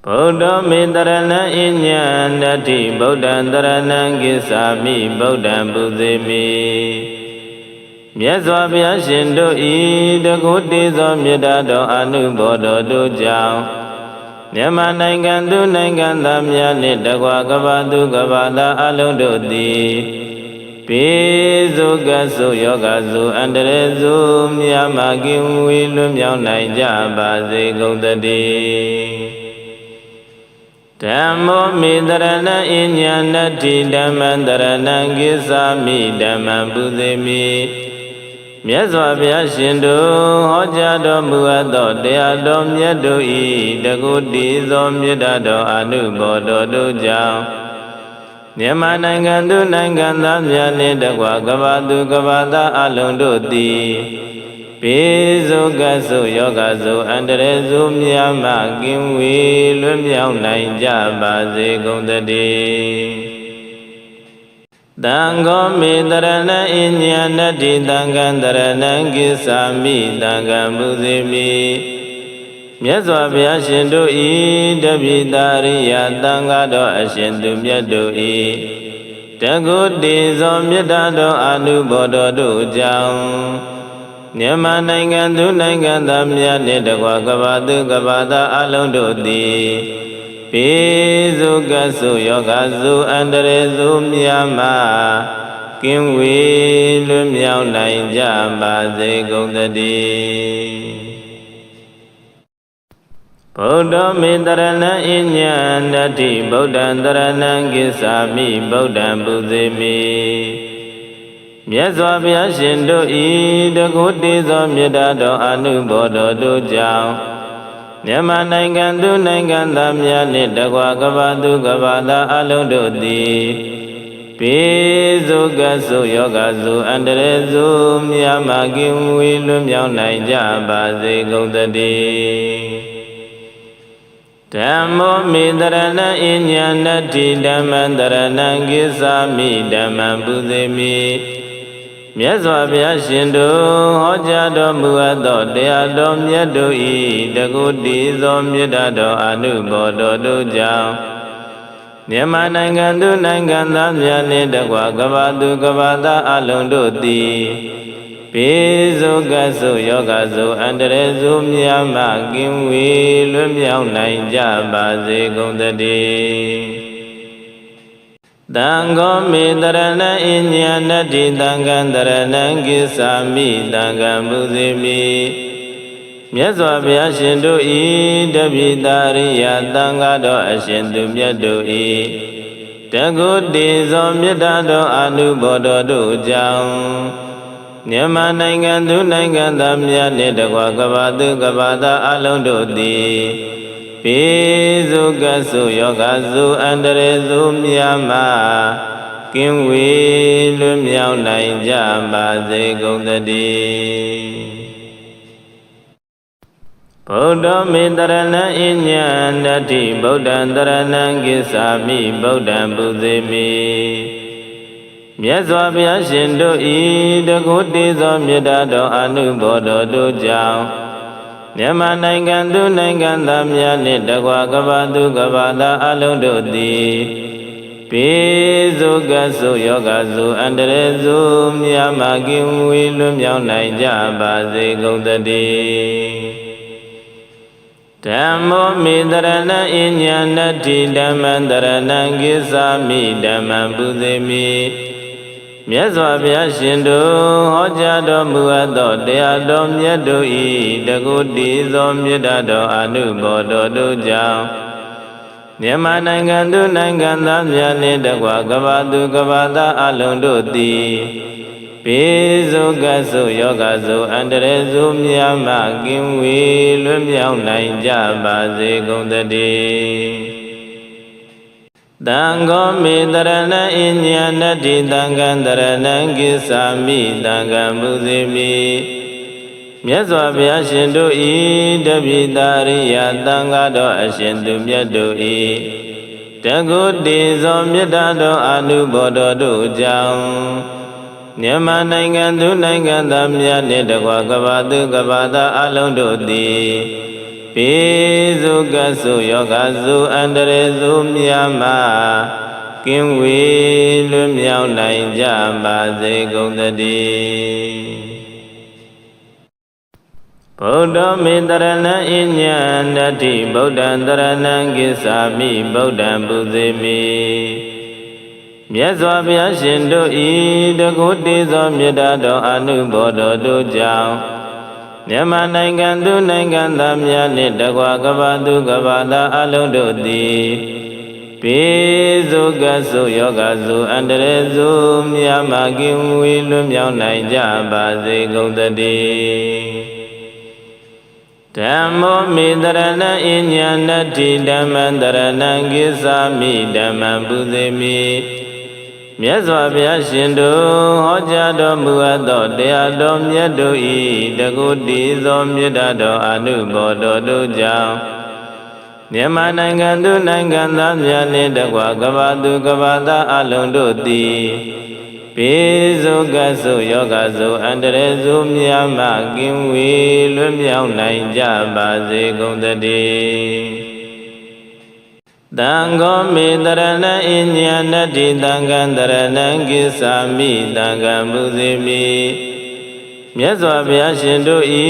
Buddha Mitarana Inyandati Buddha Dharana Gisami Buddha Buddhimi Myaswabhya Shindu Ida Kuti Somyadado Anubodo Dujao Nyama Nangandu Nangandamya Nidagwa Gavadu Gavada Alundodi Pizu Gasu Yogazu Andrezu Myamagim Wilum Yaunai Bazi Gaudadi Dhammo Mitarana Inyanati Dhammantarana Gisami Dhamman Buddhimi Myaswabhya Shindu Hojado Muado Deyado Myado I Daguti Somyadado Anubodo Dujao Nyama Nangandu Nangandamya Nidagwa Gavadu Gavada Alundodi Pizu Gasu Yogazu Andrezu Myama Gimwi Lumyao Naija Bazi Gundadi Dango Mitarana Inyanati Dangantarana Gisami Dangan Buddhimi Myaswabhya Shindu I Dabhidariya Dangado Ashindu Myado I Daguti Somyadado Anubodo Dujao Nyama Nangandu Nangandamya Nidagwa Gavadu Gavada Alundodi Pizu Gasu Yogazu Andrezu Myama Kimwi Lumyao Naija Bazi Gaudadi Buddha Mitarana Inyandati Buddha Dharana Gisami Buddha Buddhimi Myaswabhya Shindu Ida Kuti Somyadado Anubodo Dujao Nyama Nangandu Nangandamya Nidagwa Gavadu Gavada Alundodi Pizu Gasu Yogazu Andrezu Myamagim Wilum Yaunai Bazi Gaudadi Dhammo Mitarana Inyanati Dhammantarana Gisami Dhamman Buddhimi Myaswabhya Shindu Hojado Muado Deyado Myado I Daguti Somyadado Anubodo Dujao Nyama Nangandu Nangandamya Nidagwa Gavadu Gavada Alundodi Pizu Gasu Yogazu Andrezu Myama Gimwi Lumyao Naija Bazi Gundadi Dango Mitarana Inyanati Dangantarana Gisami Dangan Buddhimi Myaswabhya Shindu I Dabhidariya Dangado Ashindu Myado I Daguti Somyadado Anubodo Dujao Nyama Nangandu Nangandamya Nidagwa Gavadu Gavada Alundodi Pizu Gasu Yogazu Andrezu Myama Kimwi Lumyao Naija Bazi Gaudadi Buddha Mitarana Inyandati Buddha Dharana Gisami Buddha Buddhimi Myaswabhya Shindu I Daguti Somyadado Anubodo Dujao Nyama Nangandu Nangandamya Nidagwa Gavadu Gavada Alundodi Pizu Gasu Yogazu Andrezu Myama Gimwi Lumyao Naija Bazi Gaudadi Dhammo Mitarana Inyanati Dhammantarana Gisami Dhamman Buddhimi Myaswabhya Shindu Hojado Muado Deyado Myado I Daguti Somyadado Anubodo Dujao Nyama Nangandu Nangandamya Nidagwa Gavadu Gavada Alundodi Pizu Gasu Yogazu Andrezu Myama Gimwi Lumyao Naija Bazi Gundadi Dango Mitarana Inyanati Dangantarana Gisami Dangan Buddhimi Myaswabhya Shindu I Dabhidariya Dangado Ashindu Myado I Daguti Somyadado Anubodo Dujao Nyama Nangandu Nangandamya Nidagwa Gavadu Gavada Alundodi ပိစုကဆုယောဂစုအန္တရေစုမြတ်မှာကင်းဝေးလွတ်မြောက်နိုင်ကြပါစေကုန်သတည်းဗုဒ္ဓမေတရဏံအညံတတိဗုဒ္ဓံတရဏံကိသာမိဗုဒ္ဓံပူဇေမိမြတ်စွာဘုရားရှင်တို့ဤတကုတေသောမေတ္တာတော်အနုဘောတော်တို့ကြောင့်မြန်မာနိုင်ငံသူနိုင်ငံသားများနှင့်တကွာကမ္ဘာသူကမ္ဘာသားအလုံးတို့သည်ပိစုကဆုယောဂစုအန္တရေစုမြတ်မာကင်းဝေးလွတ်မြောက်နိုင်ကြပါစေကုန်သတည်းဓမ္မောမေတရဏံအညံတတိဓမ္မံတရဏံကိသာမိဓမ္မံပူဇေမိမြတ်စွာဘုရားရှင်တို့ဟောကြားတော်မူအပ်သောတရားတော်မြတ်တို့ဤတကုတိသောမေတ္တာတော်အနုဘောတော်တို့ကြောင့်မြန်မာနိုင်ငံသူနိုင်ငံသားများနှင့်တကွာကမ္ဘာသူကမ္ဘာသားအလုံးတို့သည်ပိစုကဆုယောဂစုအန္တရေစုမြတ်မှကင်းဝေးလွတ်မြောက်နိုင်ကြပါစေကုန်သတည်းသံဃောမေတရဏံအညံတတိသံဃံတရဏံကိသာမိသံဃံပူဇေမိမြတ်စွာဘုရားရှင်တို့ဤ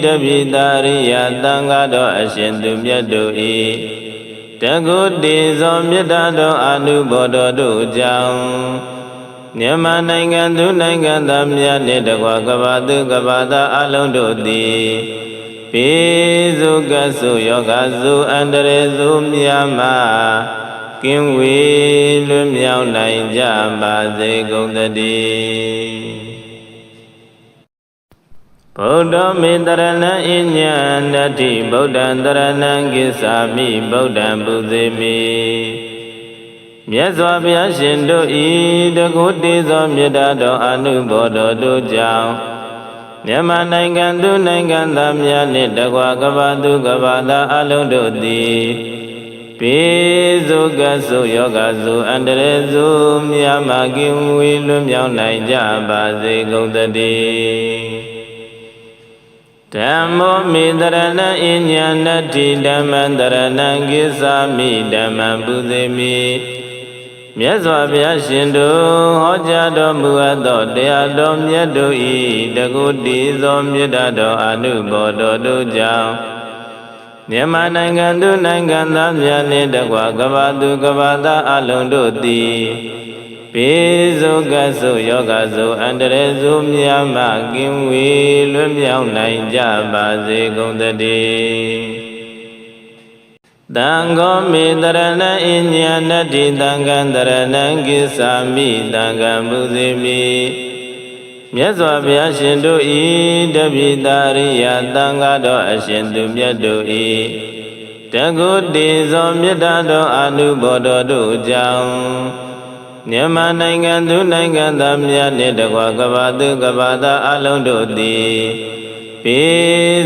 တပိတာရိယသံဃာတော်အရှင်သူမြတ်တို့ဤတကုတေဇောမေတ္တာတော်အနုဘောတော်တို့ကြောင့်မြန်မာနိုင်ငံသူနိုင်ငံသားများနှင့်တကွာကမ္ဘာသူကမ္ဘာသားအလုံးတို့သည်ပိစုကဆုယောဂစုအန္တရေစုမြတ်မှာကင်းဝေးလွတ်မြောက်နိုင်ကြပါစေကုန်သတည်းဗုဒ္ဓမေတရဏံအညံတတိဗုဒ္ဓံတရဏံကိသာမိဗုဒ္ဓံပူဇေမိမြတ်စွာဘုရားရှင်တို့ဤတကုတေသောမေတ္တာတော်အနုဘောတော်တို့ကြောင့်မြန်မာနိုင်ငံသူနိုင်ငံသားများနှင့်တကွာကမ္ဘာသူကမ္ဘာသားအလုံးတို့သည်ပိစုကဆုယောဂစုအန္တရေစုမြတ်မာကင်းဝေးလွတ်မြောက်နိုင်ကြပါစေကုန်သတည်းဓမ္မောမေတရဏံအညံတတိဓမ္မံတရဏံကိသာမိဓမ္မံပူဇေမိမြတ်စွာဘုရားရှင်တို့ဟောကြားတော်မူအပ်သောတရားတော်မြတ်တို့ဤတကုတိသောမေတ္တာတော်အနုဘောတော်တို့ကြောင့်မြန်မာနိုင်ငံသူနိုင်ငံသားများနှင့်တကွာကမ္ဘာသူကမ္ဘာသားအလုံးတို့သည်ပိစုကဆုယောဂစုအန္တရေစုမြတ်မှကင်းဝေးလွတ်မြောက်နိုင်ကြပါစေကုန်သတည်းသံဃောမေတရဏံအညံတတိသံဃံတရဏံကိသာမိသံဃံပူဇေမိမြတ်စွာဘုရားရှင်တို့ဤတပိတာရိယသံဃာတော်အရှင်သူမြတ်တို့ဤတကုတေဇောမေတ္တာတော်အနုဘောတော်တို့ကြောင့်မြန်မာနိုင်ငံသူနိုင်ငံသားများနှင့်တကွာကမ္ဘာသူကမ္ဘာသားအလုံးတို့သည်ပိ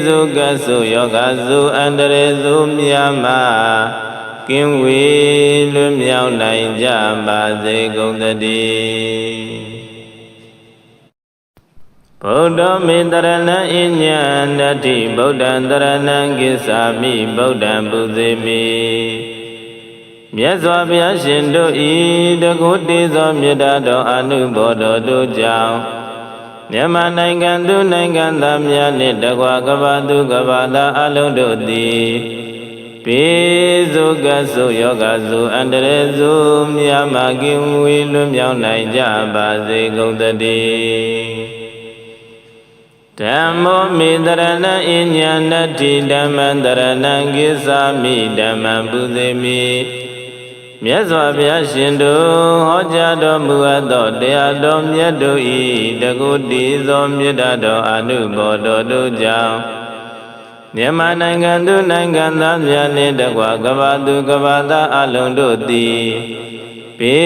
စုကဆုယောဂစုအန္တရေစုမြတ်မှာကင်းဝေးလွတ်မြောက်နိုင်ကြပါစေကုန်သတည်းဗုဒ္ဓမေတရဏံအညံတတိဗုဒ္ဓံတရဏံကိသာမိဗုဒ္ဓံပူဇေမိမြတ်စွာဘုရားရှင်တို့ဤတကုတေသောမေတ္တာတော်အနုဘောတော်တို့ကြောင့်မြန်မာနိုင်ငံသူနိုင်ငံသားများနှင့်တကွာကမ္ဘာသူကမ္ဘာသားအလုံးတို့သည်ပိစုကဆုယောဂစုအန္တရေစုမြတ်မာကင်းဝေးလွတ်မြောက်နိုင်ကြပါစေကုန်သတည်းဓမ္မောမေတရဏံအညံတတိဓမ္မံတရဏံကိသာမိဓမ္မံပူဇေမိမြတ်စွာဘုရားရှင်တို့ဟောကြားတော်မူအပ်သောတရားတော်မြတ်တို့ဤတကုတိသောမေတ္တာတော်အနုဘောတော်တို့ကြောင့်မြန်မာနိုင်ငံသူနိုင်ငံသားများနှင့်တကွာကမ္ဘာသူကမ္ဘာသားအလုံးတို့သည်ပိ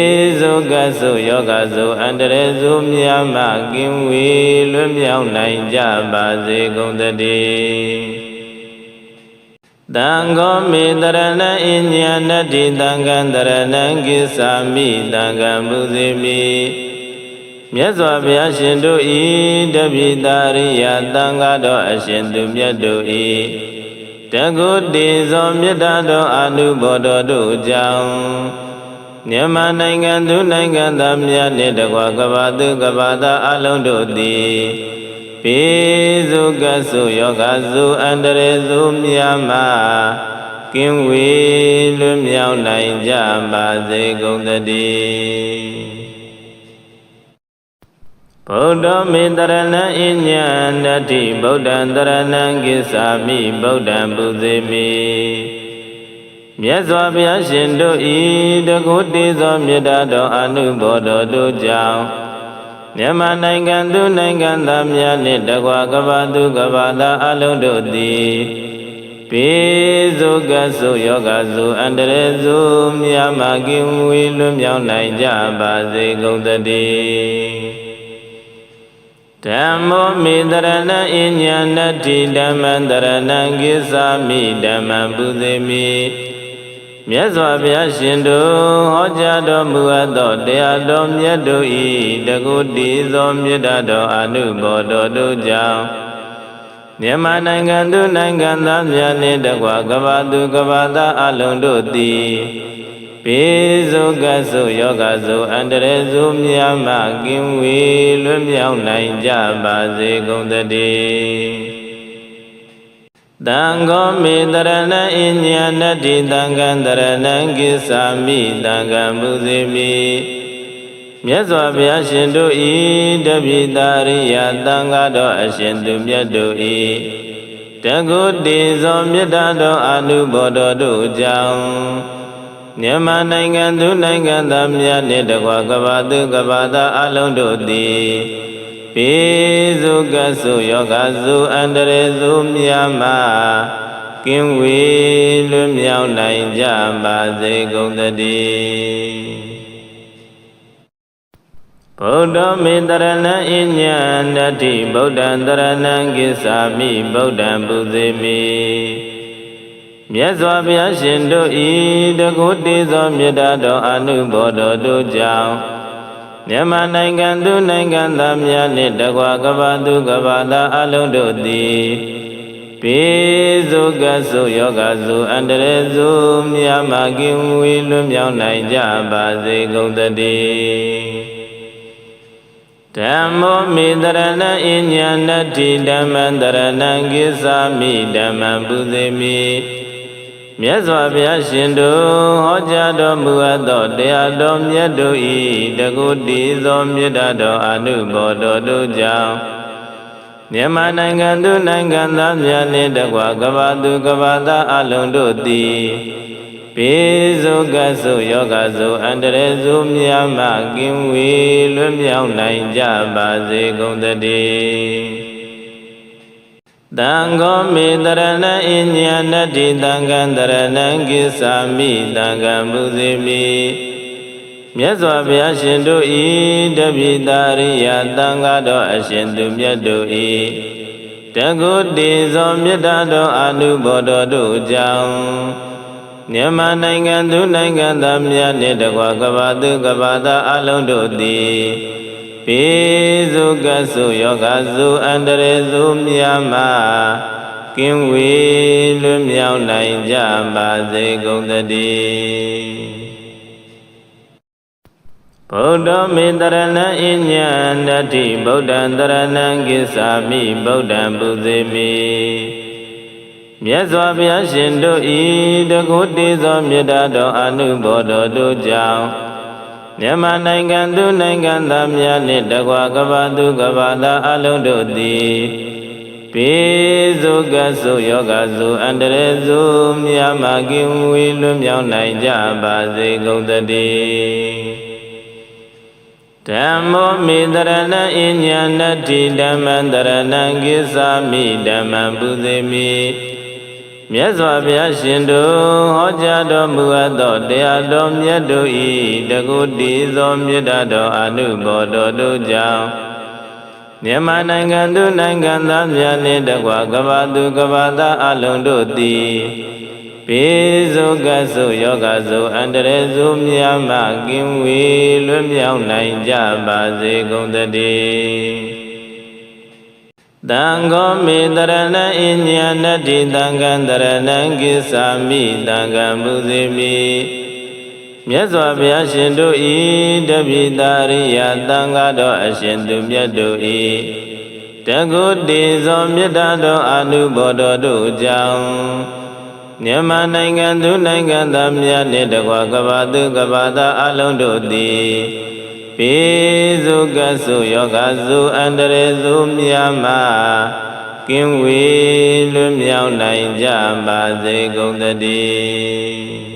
စုကဆုယောဂစုအန္တရေစုမြတ်မှကင်းဝေးလွတ်မြောက်နိုင်ကြပါစေကုန်သတည်းသံဃောမေတရဏံအညံတတိသံဃံတရဏံကိသာမိသံဃံပူဇေမိမြတ်စွာဘုရားရှင်တို့ဤတပိတာရိယသံဃာတော်အရှင်သူမြတ်တို့ဤတ တကုတိဇောမေတ္တာတော်အနုဘောတော်တို့ကြောင့်မြန်မာနိုင်ငံသူနိုင်ငံသားများနှင့်တကွကမ္ဘာသူကမ္ဘာသားအလုံးတို့သည်ပိစုကဆုယောဂစုအန္တရေစုများမှကင်းဝေးလွတ်မြောက်နိုင်ကြပါစေကုန်သတည်းဗုဒ္ဓမေတရဏံအညံတတိဗုဒ္ဓံတရဏံကိစ္ဆာမိဗုဒ္ဓံပူဇေမိမြတ်စွာဘုရားရှင်တို့ဤတကုတိသောမေတ္တာတော်အနုဘောတော်တို့ကြောင့်မြန်မာနိုင်ငံသူနိုင်ငံသားများနှင့်တကွကမ္ဘာသူကမ္ဘာသားအလုံးတို့သည်ပိစုကဆုယောဂစုအန္တရေစုများမှကင်းဝေးလွတ်မြောက်နိုင်ကြပါစေကုန်သတည်းဓမ္မောမေတရဏံအညံနတ္တိဓမ္မံတရဏံကိစ္ဆာမိဓမ္မံပူဇေမိမြတ်စွာဘုရားရှင်တို့ဟောကြားတော်မူအပ်သောတရားတော်မြတ်တို့ဤတကုတိသောမေတ္တာတော်အနုဘောတော်တို့ကြောင့်မြန်မာနိုင်ငံသူနိုင်ငံသားများနှင့်တကွကမ္ဘာသူကမ္ဘာသားအလုံးတို့သည်ပိစုကဆုယောဂစုအန္တရေစုများမှကင်းဝေးလွတ်မြောက်နိုင်ကြပါစေကုန်သတည်းသံဃောမေတရဏံအညံနတ္တိသံဃံတရဏံကိစ္ဆာမိသံဃံပူဇေမိမြတ်စွာဘုရားရှင်တို့ဤတပိတာရိယသံဃာတော်အရှင်သူမြတ်တို့ဤတကုတိဇောမေတ္တာတော်အနုဘောတော်တို့ကြောင့်မြန်မာနိုင်ငံသူနိုင်ငံသားများနှင့်တကွကမ္ဘာသူကမ္ဘာသားအလုံးတို့သည်ပိစုကဆုယောဂစုအန္တရေစုများမှကင်းဝေးလွတ်မြောက်နိုင်ကြပါစေကုန်သတည်းဗုဒ္ဓမေတရဏံအညံတတိဗုဒ္ဓံတရဏံကိစ္ဆာမိဗုဒ္ဓံပူဇေမိမြတ်စွာဘုရားရှင်တို့ဤတကုတိသောမေတ္တာတော်အနုဘောတော်တို့ကြောင့်မြန်မာနိုင်ငံသူနိုင်ငံသားများနှင့်တကွကမ္ဘာသူကမ္ဘာသားအလုံးတို့သည်ပိစုကဆုယောဂစုအန္တရေစုများမှကင်းဝေးလွတ်မြောက်နိုင်ကြပါစေကုန်သတည်းဓမ္မောမေတရဏံအညံနတ္တိဓမ္မံတရဏံကိစ္ဆာမိဓမ္မံပူဇေမိမြတ်စွာဘုရားရှင်တို့ဟောကြားတော်မူအပ်သောတရားတော်မြတ်တို့ဤတကုတိသောမေတ္တာတော်အနုဘောတော်တို့ကြောင့်မြန်မာနိုင်ငံသူနိုင်ငံသားများနှင့်တကွကမ္ဘာသူကမ္ဘာသားအလုံးတို့သည်ပိစုကဆုယောဂစုအန္တရေစုများမှကင်းဝေးလွတ်မြောက်နိုင်ကြပါစေကုန်သတည်းသံဃောမေတရဏံအညံနတ္တိသံဃံတရဏံကိစ္ဆာမိသံဃံပူဇေမိမြတ်စွာဘုရားရှင်တို့ဤတပိတာရိယသံဃာတော်အရှင်သူမြတ်တို့ဤတကုတိဇောမေတ္တာတော်အနုဘောတော်တို့ကြောင့်မြန်မာနိုင်ငံသူနိုင်ငံသားများနှင့်တကွကမ္ဘာသူကမ္ဘာသားအလုံးတို့သည်ပိစုကဆုယောဂစုအန္တရေစုများမှကင်းဝေးလွတ်မြောက်နိုင်ကြပါစေကုန်သတည်းဗုဒ္ဓမေတရဏံအညံတတိဗုဒ္ဓံတရဏံကိစ္ဆာမိဗုဒ္ဓံပူဇေမိမြတ်စွာဘုရားရှင်တို့ဤတကုတိသောမေတ္တာတော်အနုဘောတော်တို့ကြောင့်မြန်မာနိုင်ငံသူနိုင်ငံသားများနှင့်တကွကမ္ဘာသူကမ္ဘာသားအလုံးတို့သည်ပိစုကဆုယောဂစုအန္တရေစုများမှကင်းဝေးလွတ်မြောက်နိုင်ကြပါစေကုန်သတည်းဓမ္မောမေတရဏံအညံနတ္တိဓမ္မံတရဏံကိစ္ဆာမိဓမ္မံပူဇေမိမြတ်စွာဘုရားရှင်တို့ဟောကြားတော်မူအပ်သောတရားတော်မြတ်တို့ဤတကုတိသောမေတ္တာတော်အနုဘောတော်တို့ကြောင့်မြန်မာနိုင်ငံသူနိုင်ငံသားများနှင့်တကွကမ္ဘာသူကမ္ဘာသားအလုံးတို့သည်ပိစုကဆုယောဂစုအန္တရေစုများမှကင်းဝေးလွတ်မြောက်နိုင်ကြပါစေကုန်သတည်း တံဃောမေတရဏံအညံနတ္တိတံဃံတရဏံကိသာမိတံဃံပူဇေမိမြတ်စွာဘုရားရှင်တို့ဤတပိတာရိယသံဃာတော်အရှင်သူမြတ်တို့ဤတကုတေဇောမေတ္တာတော်အနုဘောတော်တို့ကြောင့်မြန်မာနိုင်ငံသူနိုင်ငံသားများနှင့်တကွကဘာသူကဘာသားအလုံးတို့သည်ပိစုကဆုယောဂဆုအန္တရေဆုများမှကင်းဝေးလွတ်မြောက်နိုင်ကြပါစေကုန်သတည်း